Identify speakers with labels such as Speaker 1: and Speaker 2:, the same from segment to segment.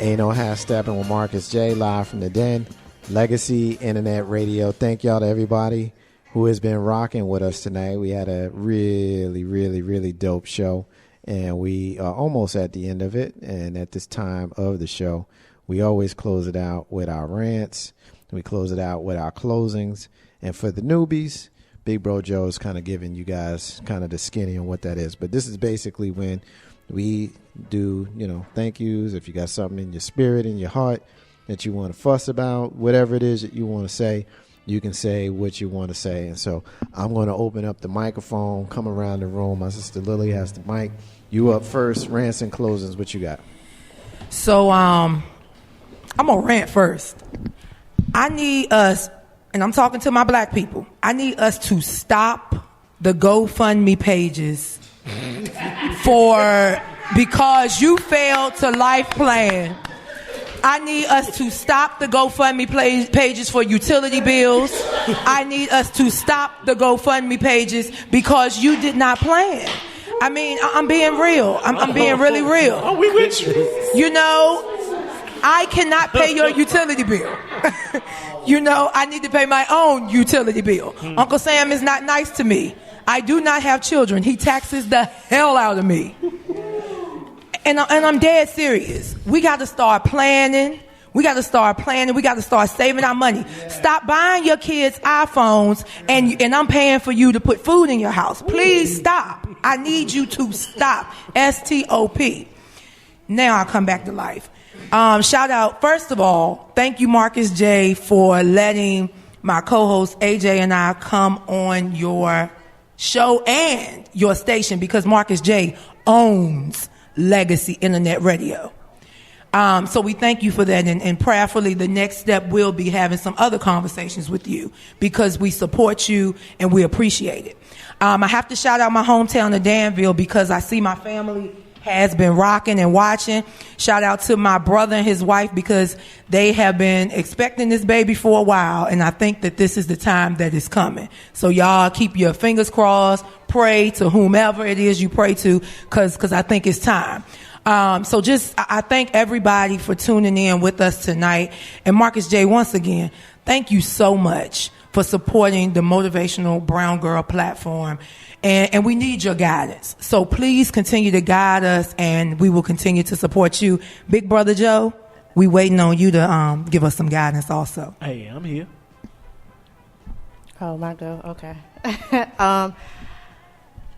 Speaker 1: Ain't No Half Steppin' with Marcus J, live from the Den, Legacy Internet Radio. Thank y'all to everybody who has been rocking with us tonight. We had a really, really, really dope show, and we are almost at the end of it. And at this time of the show, we always close it out with our rants. We close it out with our closings. And for the newbies, Big Bro Joe is kind of giving you guys kind of the skinny on what that is. But this is basically when we do, thank yous. If you got something in your spirit, in your heart that you want to fuss about, whatever it is that you want to say, you can say what you want to say. And so I'm going to open up the microphone, come around the room. My sister Lily has the mic. You up first. Rants and closings. What you got?
Speaker 2: So I'm going to rant first. I need us, and I'm talking to my black people, I need us to stop the GoFundMe pages because you failed to life plan. I need us to stop the GoFundMe pages for utility bills. I need us to stop the GoFundMe pages because you did not plan. I mean, I'm being real. I'm being really real.
Speaker 3: Oh, we with you.
Speaker 2: I cannot pay your utility bill. I need to pay my own utility bill. Uncle Sam is not nice to me. I do not have children. He taxes the hell out of me. And I'm dead serious. We got to start planning. We got to start saving our money. Stop buying your kids iPhones and I'm paying for you to put food in your house. Please stop. I need you to stop. STOP. Now I'll come back to life. Shout out, first of all, thank you, Marcus J, for letting my co-host AJ and I come on your show and your station, because Marcus J owns Legacy Internet Radio. So we thank you for that, and prayerfully the next step will be having some other conversations with you, because we support you and we appreciate it. I have to shout out my hometown of Danville, because I see my family has been rocking and watching. Shout out to my brother and his wife, because they have been expecting this baby for a while, and I think that this is the time that is coming. So y'all keep your fingers crossed, pray to whomever it is you pray to, because I think it's time. I thank everybody for tuning in with us tonight. And Marcus J, once again, thank you so much for supporting the Motivational Brown Girl platform. And we need your guidance. So please continue to guide us, and we will continue to support you. Big Brother Joe, we waiting on you to give us some guidance also.
Speaker 3: Hey, I'm here.
Speaker 4: Oh, my go. Okay.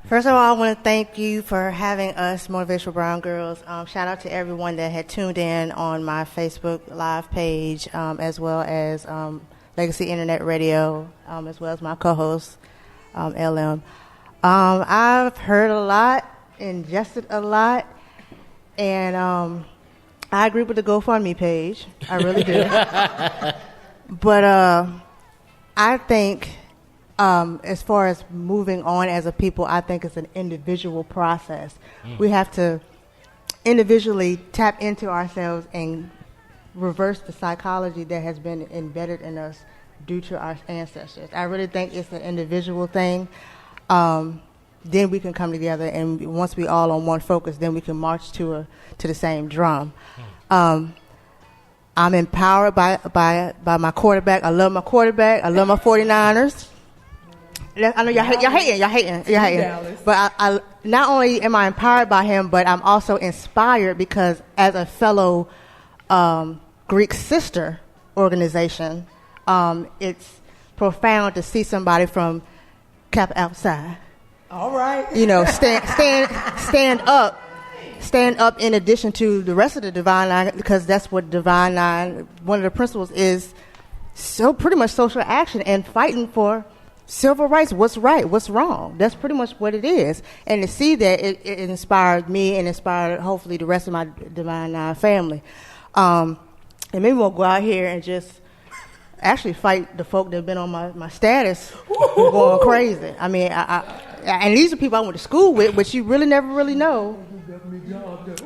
Speaker 4: First of all, I want to thank you for having us, Motivational Brown Girls. Shout out to everyone that had tuned in on my Facebook Live page, as well as Legacy Internet Radio, as well as my co-host, LM. I've heard a lot, ingested a lot, and I agree with the GoFundMe page. I really do. But I think, as far as moving on as a people, I think it's an individual process. We have to individually tap into ourselves and reverse the psychology that has been embedded in us due to our ancestors. I really think it's an individual thing. Then we can come together, and once we all on one focus, then we can march to the same drum. I'm empowered by my quarterback. I love my quarterback. I love my 49ers. I know y'all hating. But I not only am I empowered by him, but I'm also inspired, because as a fellow Greek sister organization, it's profound to see somebody from Kappa Alpha Psi.
Speaker 2: All right.
Speaker 4: Stand up in addition to the rest of the Divine Nine, because that's what Divine Nine, one of the principles is, so pretty much social action and fighting for civil rights. What's right, what's wrong. That's pretty much what it is. And to see that, it inspired me and inspired hopefully the rest of my Divine Nine family. And maybe we'll go out here and just actually fight the folk that have been on my status going crazy. I mean, and these are people I went to school with, but you really never really know.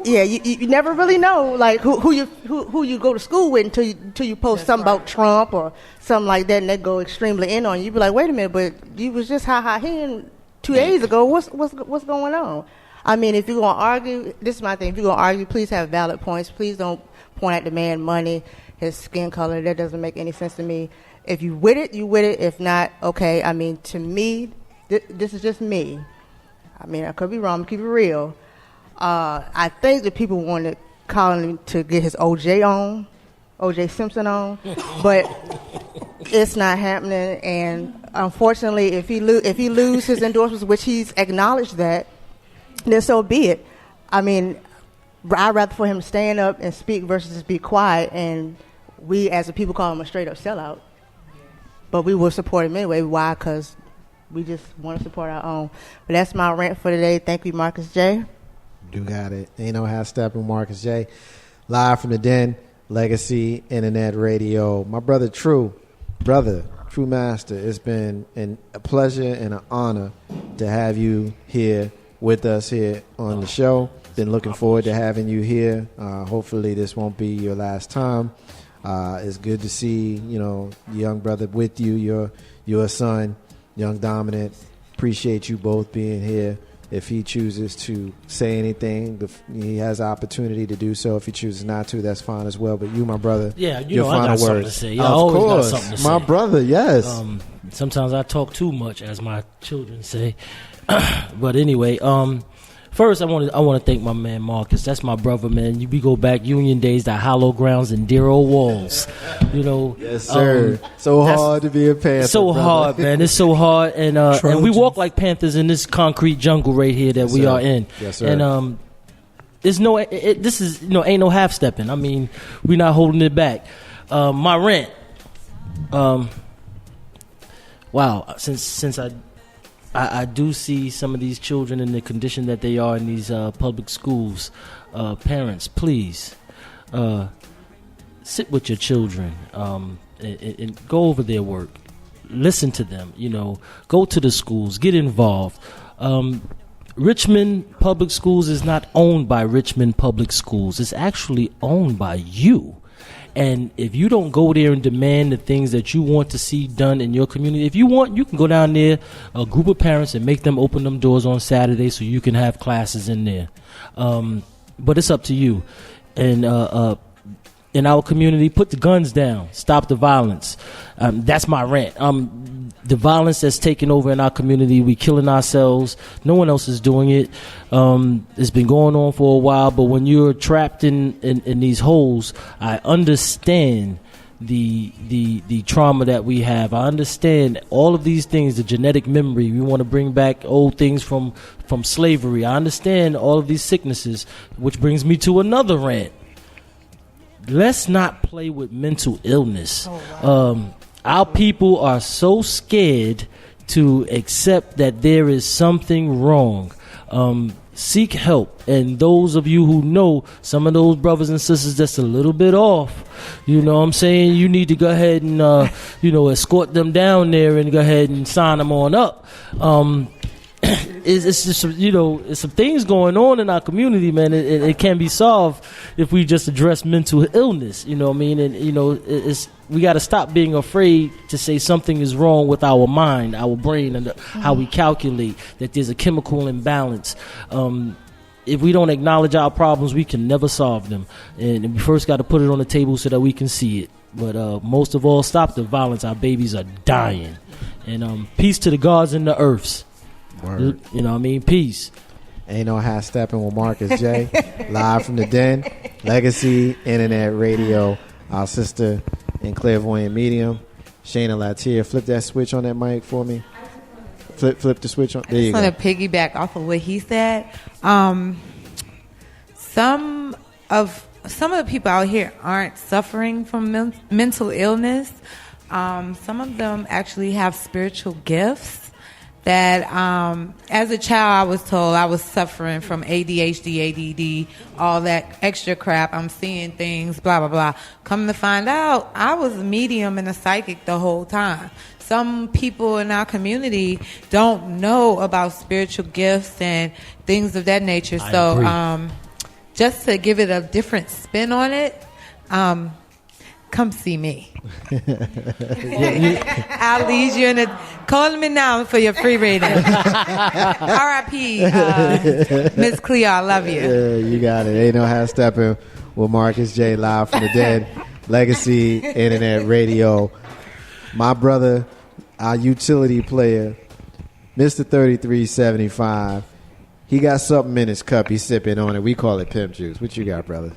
Speaker 4: Yeah, you never really know, like who you go to school with until you post something about Trump or something like that, and they go extremely in on you. You be like, wait a minute, but you was just ha-ha-heing 2 days ago. What's going on? I mean, if you're going to argue, this is my thing. If you're going to argue, please have valid points. Please don't point at the man money, his skin color. That doesn't make any sense to me. If you with it, you with it. If not, okay. I mean, to me, this is just me. I mean, I could be wrong. Keep it real. I think that people wanted Colin to get his O.J. Simpson on, but it's not happening. And unfortunately, if he lose his endorsements, which he's acknowledged that, then so be it. I mean, I'd rather for him to stand up and speak versus just be quiet. And we, as a people, call him a straight up sellout. But we will support him anyway. Why? Because we just want to support our own. But that's my rant for today. Thank you, Marcus J.
Speaker 1: Do got it. Ain't no half stepping. Marcus J. Live from the Den, Legacy Internet Radio. My brother True Master, it's been a pleasure and an honor to have you here with us here on the show. Been looking forward to having you here. Hopefully this won't be your last time. It's good to see, young brother with you, your son, young Dominant. Appreciate you both being here. If he chooses to say anything, he has the opportunity to do so. If he chooses not to, that's fine as well. But you, my brother,
Speaker 3: your final I got something to say. Yeah,
Speaker 1: of
Speaker 3: I always
Speaker 1: course,
Speaker 3: got something to
Speaker 1: my
Speaker 3: say.
Speaker 1: brother, yes.
Speaker 3: Sometimes I talk too much, as my children say. But anyway, first, I want to thank my man Marcus. That's my brother, man. We go back Union days, the hollow grounds and dear old walls.
Speaker 1: Yes, sir. So hard to be a Panther.
Speaker 3: So brother. Hard, man. It's so hard, and we walk like Panthers in this concrete jungle right here that we are in.
Speaker 1: Yes, sir.
Speaker 3: And there's no. This is ain't no half stepping. I mean, we're not holding it back. My rant. Wow. Since I do see some of these children in the condition that they are in these public schools. Parents, please sit with your children and go over their work. Listen to them. Go to the schools. Get involved. Richmond Public Schools is not owned by Richmond Public Schools. It's actually owned by you. And if you don't go there and demand the things that you want to see done in your community, if you want, you can go down there, a group of parents, and make them open them doors on Saturday so you can have classes in there. But it's up to you. And in our community, put the guns down. Stop the violence. That's my rant. The violence that's taken over in our community, we killing ourselves. No one else is doing it. It's been going on for a while, but when you're trapped in these holes, I understand the trauma that we have. I understand all of these things, the genetic memory. We want to bring back old things from slavery. I understand all of these sicknesses, which brings me to another rant. Let's not play with mental illness. Our people are so scared to accept that there is something wrong. Seek help. And those of you who know some of those brothers and sisters that's a little bit off, you know what I'm saying? You need to go ahead and, escort them down there and go ahead and sign them on up. It's just, it's some things going on in our community, man. It can be solved if we just address mental illness, you know what I mean? And, we got to stop being afraid to say something is wrong with our mind, our brain, and how we calculate that there's a chemical imbalance. If we don't acknowledge our problems, we can never solve them. And we first got to put it on the table so that we can see it. But most of all, stop the violence. Our babies are dying. And peace to the gods and the earths.
Speaker 1: Word.
Speaker 3: You know what I mean? Peace.
Speaker 1: Ain't no half stepping with Marcus J. Live from the Den, Legacy Internet Radio. Our sister in Clairvoyant Medium, Shayna Latier. Flip that switch on that mic for me. Flip the switch on. There you go.
Speaker 2: I just want to piggyback off of what he said. Some of the people out here aren't suffering from mental illness. Some of them actually have spiritual gifts. That as a child, I was told I was suffering from ADHD, ADD, all that extra crap. I'm seeing things, blah, blah, blah. Come to find out, I was a medium and a psychic the whole time. Some people in our community don't know about spiritual gifts and things of that nature. So just to give it a different spin on it,
Speaker 5: come see me. I'll lead you in a. Call me now for your free rating. R.I.P. Miss Cleo, I love you.
Speaker 1: Yeah, you got it. Ain't no half stepping with Marcus J. Live from the Dead, Legacy Internet Radio. My brother, our utility player, Mr. 3375. He got something in his cup. He's sipping on it. We call it pimp juice. What you got, brother?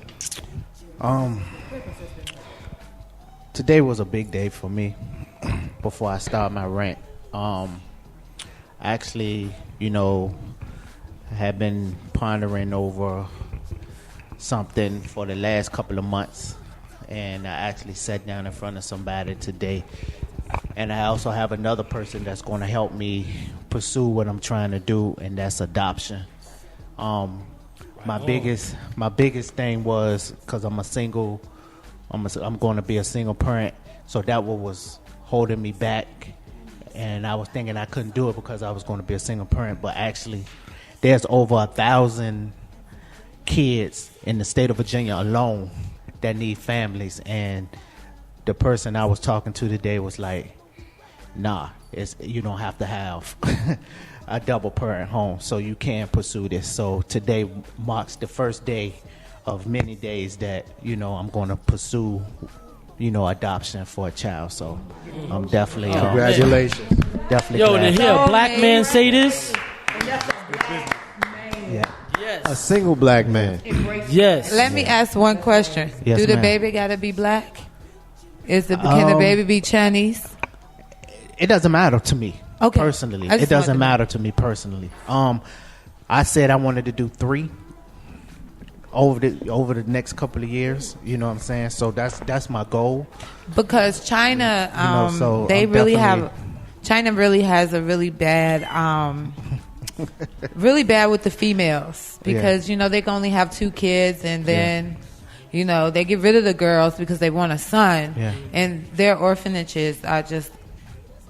Speaker 6: Today was a big day for me. Before I start my rant, actually, have been pondering over something for the last couple of months, and I actually sat down in front of somebody today, and I also have another person that's going to help me pursue what I'm trying to do, and that's adoption. My biggest thing was because I'm a single. I'm going to be a single parent, so that was holding me back, and I was thinking I couldn't do it because I was going to be a single parent. But actually, there's over 1,000 kids in the state of Virginia alone that need families, and the person I was talking to today was like, "Nah, you don't have to have a double parent home, so you can pursue this." So today marks the first day of many days that I'm going to pursue adoption for a child. So I'm definitely
Speaker 1: Congratulations.
Speaker 6: definitely
Speaker 3: Yo,
Speaker 6: glad.
Speaker 3: to hear a black man say this?
Speaker 6: Yeah.
Speaker 3: Yes.
Speaker 1: A single black man.
Speaker 3: Yes.
Speaker 5: Let me ask one question.
Speaker 6: Yes,
Speaker 5: Do the
Speaker 6: ma'am.
Speaker 5: baby got to be black? Can the baby be Chinese?
Speaker 6: It doesn't matter to me
Speaker 5: Okay.
Speaker 6: personally.
Speaker 5: I just
Speaker 6: It doesn't
Speaker 5: wanted to-
Speaker 6: matter to me personally. I said I wanted to do 3 over the next couple of years. You know what I'm saying? So that's my goal.
Speaker 5: Because China,
Speaker 6: so
Speaker 5: they
Speaker 6: I'm
Speaker 5: really
Speaker 6: definitely-
Speaker 5: China really has a really bad, really bad with the females because they can only have 2 kids, and then they get rid of the girls because they want a son, and their orphanages are just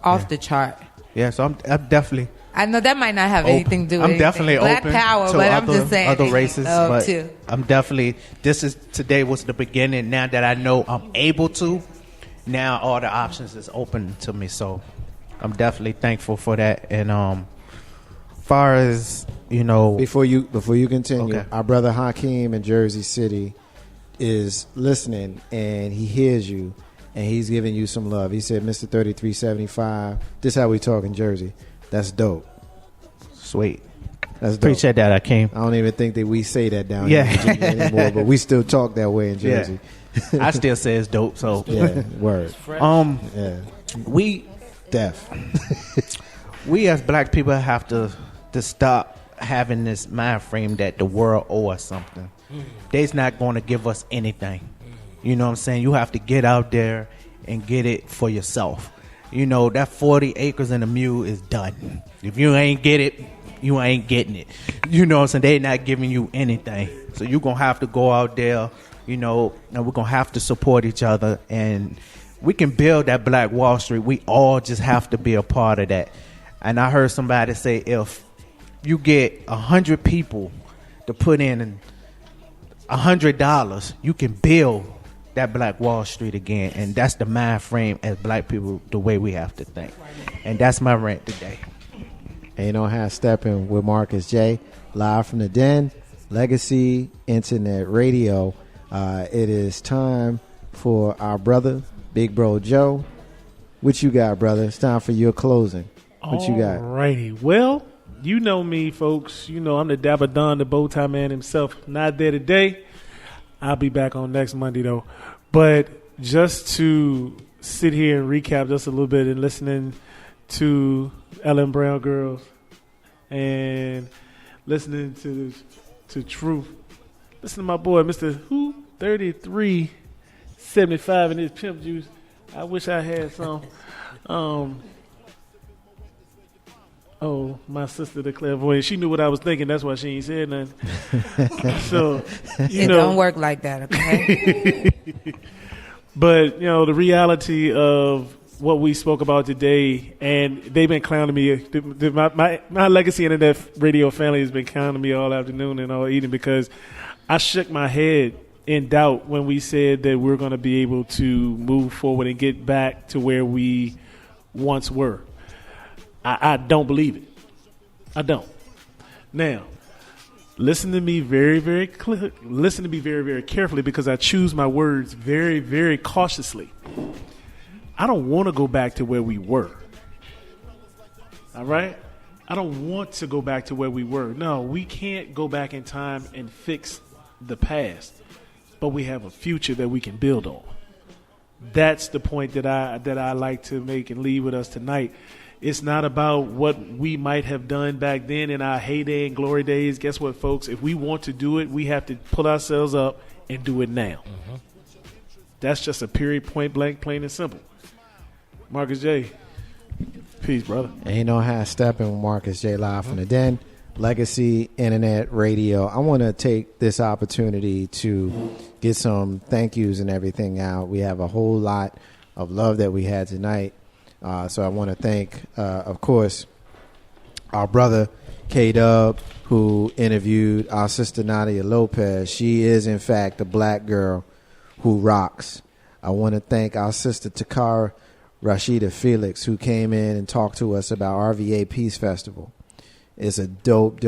Speaker 5: off the chart.
Speaker 6: Yeah. So I'm definitely.
Speaker 5: I know that might not have anything to do with
Speaker 6: I'm
Speaker 5: anything.
Speaker 6: definitely
Speaker 5: Black
Speaker 6: open
Speaker 5: power,
Speaker 6: to
Speaker 5: but
Speaker 6: other,
Speaker 5: I'm just saying
Speaker 6: other
Speaker 5: they
Speaker 6: races.
Speaker 5: love
Speaker 6: But
Speaker 5: too.
Speaker 6: I'm definitely. Today was the beginning. Now that I know I'm able to, now all the options is open to me. So I'm definitely thankful for that. And far as
Speaker 1: Before you continue,
Speaker 6: Okay.
Speaker 1: our brother Hakeem in Jersey City is listening, and he hears you, and he's giving you some love. He said, "Mr. 3375, this is how we talk in Jersey." That's dope.
Speaker 6: sweet.
Speaker 1: That's dope.
Speaker 6: Appreciate that, I came.
Speaker 1: I don't even think that we say that down
Speaker 6: Yeah.
Speaker 1: here in Virginia anymore, but we still talk that way in Jersey.
Speaker 6: I still say it's dope. So
Speaker 1: Yeah, word. Yeah,
Speaker 6: we
Speaker 1: deaf.
Speaker 6: we as black people have to stop having this mind frame that the world owe us something. They's not going to give us anything. You know what I'm saying? You have to get out there and get it for yourself. That 40 acres and a mule is done. If you ain't get it, you ain't getting it. You know what I'm saying? They're not giving you anything. So you're going to have to go out there, and we're going to have to support each other, and we can build that Black Wall Street. We all just have to be a part of that. And I heard somebody say, if you get 100 people to put in $100, you can build that Black Wall Street again. And that's the mind frame as black people, the way we have to think. And that's my rant today.
Speaker 1: Ain't no half stepping with Marcus J. Live from the Den, Legacy Internet Radio. It is time for our brother, Big Bro Joe. What you got, brother? It's time for your closing. What you got?
Speaker 7: Alrighty. Well, you know me, folks. I'm the Dabba Don, the bow tie man himself. Not there today. I'll be back on next Monday, though. But just to sit here and recap just a little bit and listening to Ellen Brown Girls and listening to Truth. Listen to my boy, Mr. 3375 and his pimp juice. I wish I had some. My sister, the clairvoyant, she knew what I was thinking. That's why she ain't said nothing. So,
Speaker 5: It don't work like that, okay?
Speaker 7: But, the reality of what we spoke about today, and they've been clowning me. My Legacy Internet Radio family has been clowning me all afternoon and all evening because I shook my head in doubt when we said that we're going to be able to move forward and get back to where we once were. I don't believe it. I don't. Now, listen to me very, very carefully, because I choose my words very, very cautiously. I don't want to go back to where we were. All right? I don't want to go back to where we were. No, we can't go back in time and fix the past, but we have a future that we can build on. That's the point that I like to make and leave with us tonight. It's not about what we might have done back then in our heyday and glory days. Guess what, folks? If we want to do it, we have to pull ourselves up and do it now. Mm-hmm. That's just a period, point blank, plain and simple. Marcus J. Peace, brother.
Speaker 1: Ain't no half stepping with Marcus J. Live from the Den. Legacy Internet Radio. I want to take this opportunity to get some thank yous and everything out. We have a whole lot of love that we had tonight. So I want to thank, of course, our brother K-Dub, who interviewed our sister Nadia Lopez. She is, in fact, a black girl who rocks. I want to thank our sister Takara Rashida Felix, who came in and talked to us about RVA Peace Festival. It's a dope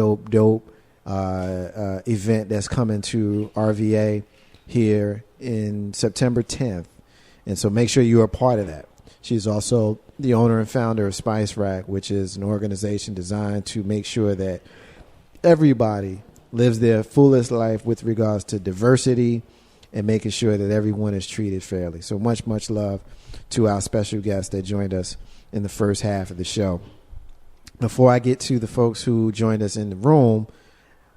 Speaker 1: event that's coming to RVA here in September 10th. And so make sure you are part of that. She's also the owner and founder of Spice Rack, which is an organization designed to make sure that everybody lives their fullest life with regards to diversity and making sure that everyone is treated fairly. So much love to our special guest that joined us in the first half of the show. Before I get to the folks who joined us in the room,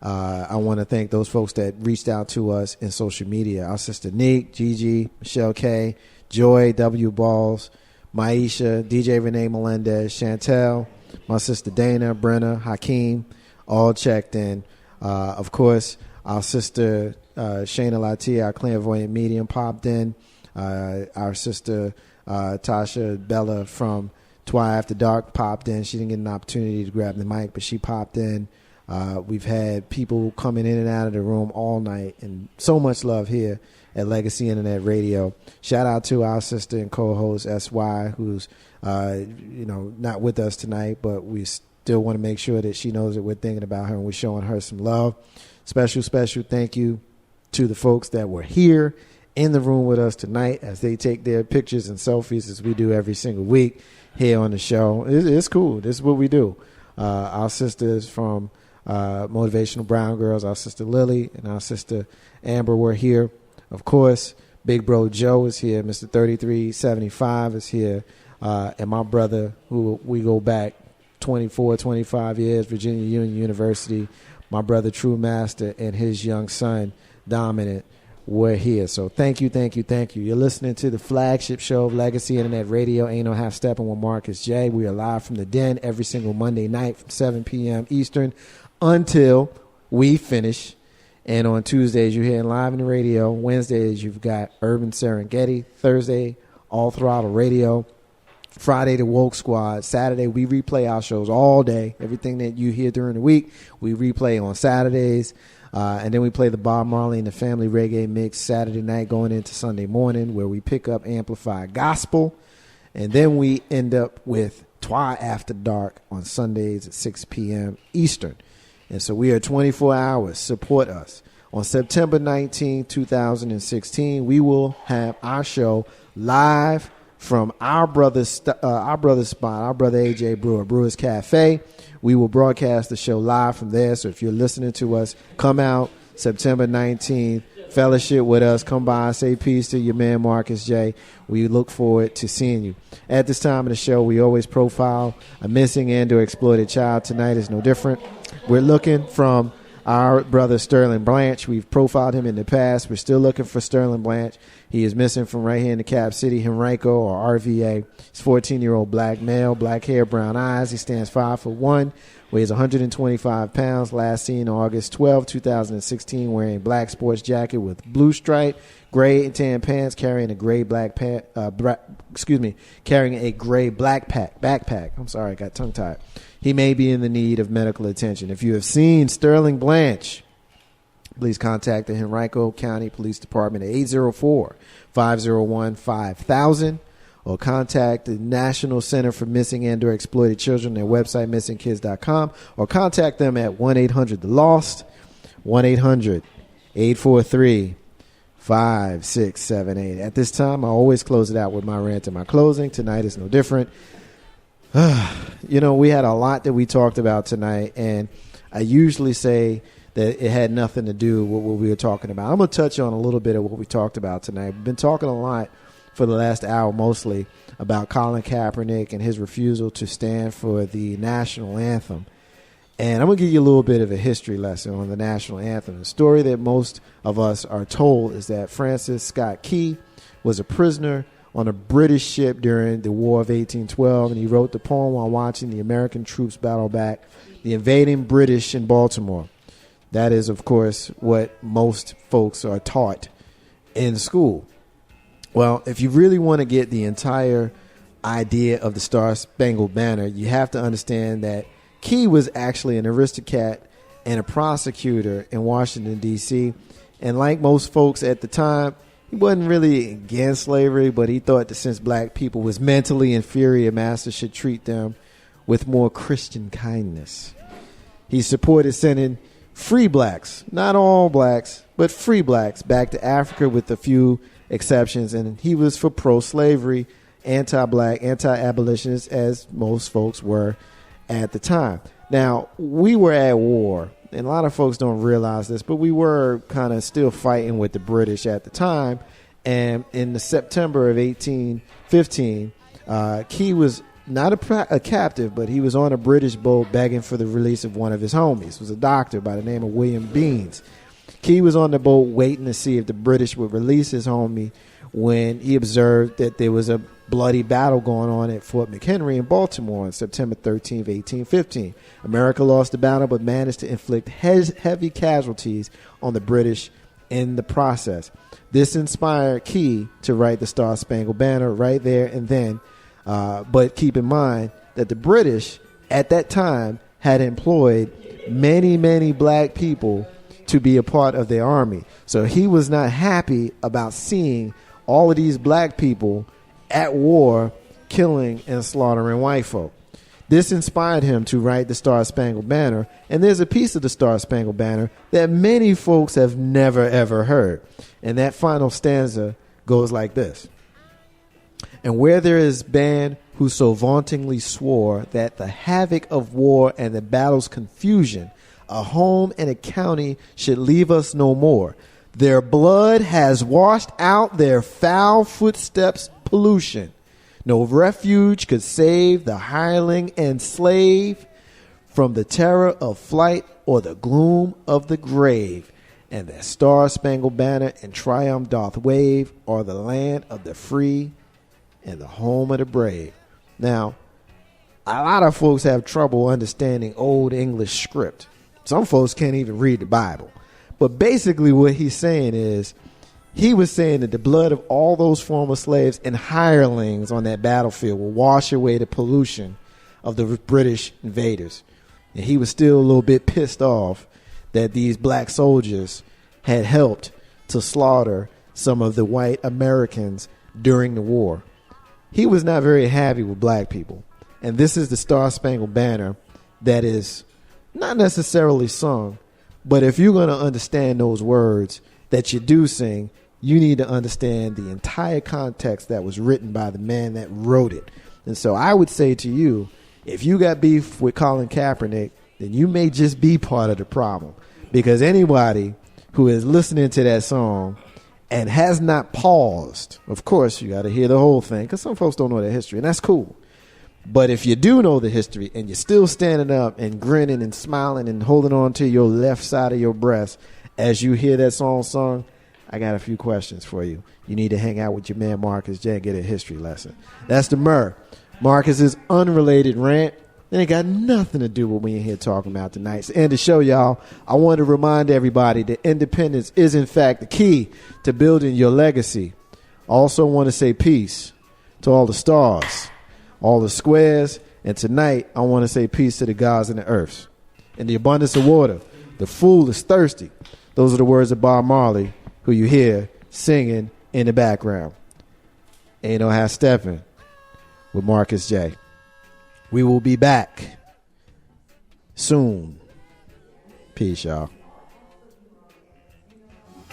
Speaker 1: I want to thank those folks that reached out to us in social media. Our sister Nick, Gigi, Michelle K, Joy, W. Balls, Maisha, DJ Renee Melendez, Chantel, my sister Dana, Brenna, Hakeem, all checked in. Of course, our sister Shayna Latia, our clairvoyant medium, popped in. Our sister Tasha Bella from Twi After Dark popped in. She didn't get an opportunity to grab the mic, but she popped in. We've had people coming in and out of the room all night, and so much love here at Legacy Internet Radio. Shout out to our sister and co-host SY, who's not with us tonight, but we still want to make sure that she knows that we're thinking about her and we're showing her some love. Special thank you to the folks that were here in the room with us tonight as they take their pictures and selfies, as we do every single week here on the show. It's cool. This is what we do. Our sisters from Motivational Brown Girls, our sister Lily and our sister Amber were here. Of course, Big Bro Joe is here. Mr. 3375 is here. And my brother, who we go back 24, 25 years, Virginia Union University, my brother True Master and his young son, Dominant, were here. So thank you. You're listening to the flagship show of Legacy Internet Radio, Ain't No Half Steppin' with Marcus J. We are live from the Den every single Monday night from 7 p.m. Eastern until we finish. And on Tuesdays, you're hearing live in the radio. Wednesdays, you've got Urban Serengeti. Thursday, All Throttle Radio. Friday, the Woke Squad. Saturday, we replay our shows all day. Everything that you hear during the week, we replay on Saturdays. And then we play the Bob Marley and the Family Reggae Mix Saturday night going into Sunday morning, where we pick up Amplified Gospel. And then we end up with Twi After Dark on Sundays at 6 p.m. Eastern. And so we are 24 hours. Support us. On September 19, 2016, we will have our show live from our brother's spot, our brother AJ Brewer, Brewer's Cafe. We will broadcast the show live from there. So if you're listening to us, come out September 19th, fellowship with us. Come by, say peace to your man Marcus J. We look forward to seeing you. At this time of the show, we always profile a missing and or exploited child. Tonight is no different. We're looking from our brother Sterling Blanche. We've profiled him in the past. We're still looking for Sterling Blanche. He is missing from right here in the Cap City, Henrico or RVA. He's a 14-year-old black male, black hair, brown eyes. He stands 5'1", weighs 125 pounds. Last seen August 12, 2016, wearing black sports jacket with blue stripe, gray and tan pants, carrying a gray backpack. I'm sorry, I got tongue-tied. He may be in the need of medical attention. If you have seen Sterling Blanche, please contact the Henrico County Police Department at 804-501-5000 or contact the National Center for Missing and or Exploited Children, their website, missingkids.com, or contact them at 1-800-THE-LOST, 1-800-843-5678. At this time, I always close it out with my rant and my closing. Tonight is no different. You know, we had a lot that we talked about tonight, and I usually say that it had nothing to do with what we were talking about. I'm going to touch on a little bit of what we talked about tonight. We've been talking a lot for the last hour mostly about Colin Kaepernick and his refusal to stand for the national anthem. And I'm going to give you a little bit of a history lesson on the national anthem. The story that most of us are told is that Francis Scott Key was a prisoner on a British ship during the War of 1812, and he wrote the poem while watching the American troops battle back the invading British in Baltimore. That is, of course, what most folks are taught in school. Well, if you really want to get the entire idea of the Star-Spangled Banner, you have to understand that Key was actually an aristocrat and a prosecutor in Washington, D.C., and like most folks at the time, he wasn't really against slavery, but he thought that since black people was mentally inferior, masters should treat them with more Christian kindness. He supported sending free blacks, not all blacks, but free blacks back to Africa with a few exceptions, and he was for pro-slavery, anti-black, anti-abolitionist, as most folks were at the time. Now, we were at war, and a lot of folks don't realize this, but we were kind of still fighting with the British at the time, and in the September of 1815, Key was not a captive, but he was on a British boat begging for the release of one of his homies. It was a doctor by the name of William Beans. Key was on the boat waiting to see if the British would release his homie when he observed that there was a bloody battle going on at Fort McHenry in Baltimore on September 13, 1815. America lost the battle but managed to inflict heavy casualties on the British in the process. This inspired Key to write the Star-Spangled Banner right there and then. But keep in mind that the British at that time had employed many, many black people to be a part of their army. So he was not happy about seeing all of these black people at war killing and slaughtering white folk. This inspired him to write the Star-Spangled Banner, and there's a piece of the Star-Spangled Banner that many folks have never ever heard. And that final stanza goes like this. And where there is band who so vauntingly swore that the havoc of war and the battle's confusion, a home and a county should leave us no more. Their blood has washed out their foul footsteps' pollution. No refuge could save the hireling and slave from the terror of flight or the gloom of the grave. And the Star-Spangled Banner in triumph doth wave o'er the land of the free and the home of the brave. Now, a lot of folks have trouble understanding Old English script. Some folks can't even read the Bible. But basically what he's saying is, he was saying that the blood of all those former slaves and hirelings on that battlefield will wash away the pollution of the British invaders. And he was still a little bit pissed off that these black soldiers had helped to slaughter some of the white Americans during the war. He was not very happy with black people. And this is the Star-Spangled Banner that is not necessarily sung, but if you're going to understand those words that you do sing, you need to understand the entire context that was written by the man that wrote it. And so I would say to you, if you got beef with Colin Kaepernick, then you may just be part of the problem. Because anybody who is listening to that song and has not paused, of course, you got to hear the whole thing, because some folks don't know the history, and that's cool. But if you do know the history and you're still standing up and grinning and smiling and holding on to your left side of your breast as you hear that song sung, I got a few questions for you. You need to hang out with your man Marcus J and get a history lesson. That's the Murr. Marcus's unrelated rant. It ain't got nothing to do with what we in here talking about tonight. So end the show, y'all. I want to remind everybody that independence is, in fact, the key to building your legacy. I also want to say peace to all the stars, all the squares, and tonight I want to say peace to the gods and the earths. In the abundance of water, the fool is thirsty. Those are the words of Bob Marley, who you hear singing in the background. Ain't no half stepping with Marcus J. We will be back soon. Peace, y'all.